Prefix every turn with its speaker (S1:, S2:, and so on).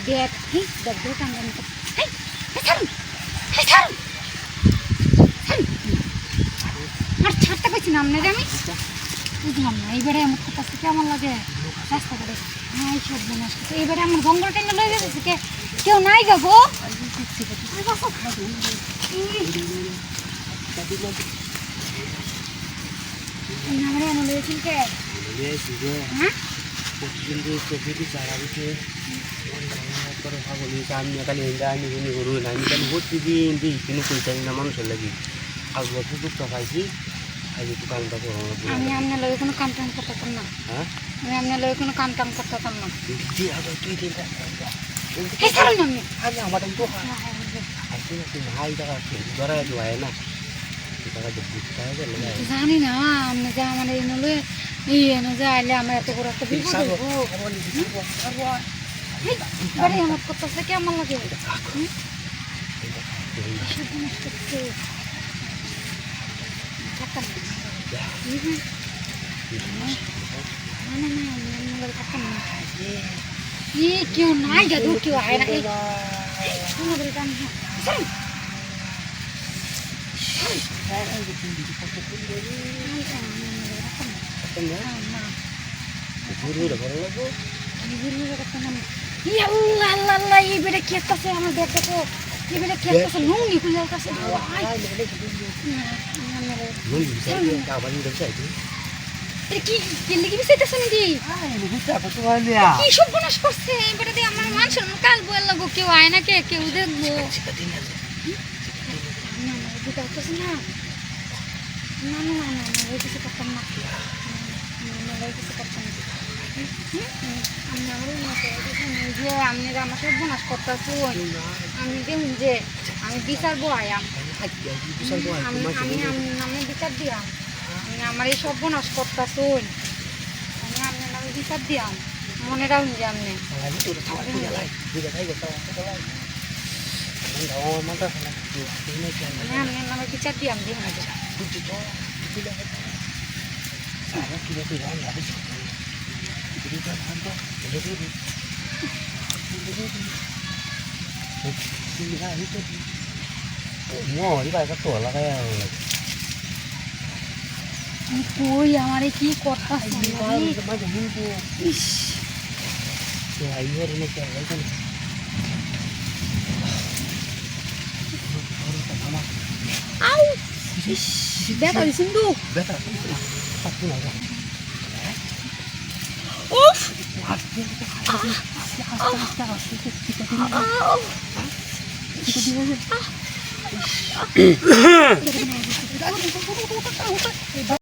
S1: দেখ কি দেখ কান্দান হেই ছাড়ুন হেই ছাড়ুন আর ছাড়তে পারছি না আপনাদের আমি বুঝলাম না এইবারে আমার কাছে কেমন লাগে রাস্তা করে হ্যাঁ এই সব মনে আসছে এইবারে আমার গঙ্গল টেনে লয়ে গেছে কেউ নাই গা গো আমার এনে লয়েছিল কে হ্যাঁ
S2: কিন্তু প্রকৃতি চারা দিতে করে ভাবলি আমি খালি আমি শুনি করু না আমি খালি প্রতিদিন দিই কিন্তু পয়সা না মানুষের লাগি আজ বছর দুঃখ খাইছি আজ একটু কামটা করো
S1: আমি আপনার লগে কোনো কাম টাম করতাম না
S2: হ্যাঁ
S1: আমি আপনার লগে কোনো কাম টাম করতাম না
S2: তুই দিন
S1: এই ছাড়ুন আপনি
S2: আগে আমার তো আজকে তুই ভাই টাকা ধরা যায় না টাকা বুঝতে হবে
S1: জানি না আপনি যা আমার এই নলে এই এনে যা আইলে আমার এত বড় একটা বিপদ আরে আমার করতেছে কেমন লাগে কেউ নাই যাদু কেউ আয় না এইবারে কি একটা আমার ব্যাগ দেখো এবারে কি একটা লুঙ্গি খুলে যাচ্ছে কি কি বিষয়টা শুনবি কি সব বনাস করছে এবারে দিয়ে আমার মানুষের কাল বল লাগো কেউ আয় না কেউ দেখবো না না না না না ওই কিছু করতাম না ওই কিছু করতাম না যে আপনি আমার সব বনাস করতেছ আমি দেখুন যে আমি বিচারবো আয়াম আমি নামে বিচার দিয়াম আমি আমার এই সব বনাস করতেছ আমি আপনার নামে বিচার দিয়াম মনে রাখুন যে আপনি আপনার নামে বিচার দিয়াম দিয়ে কই আমার কি কথা ব্যথা দিচ্ছেন তো
S2: ব্যথা
S1: উফ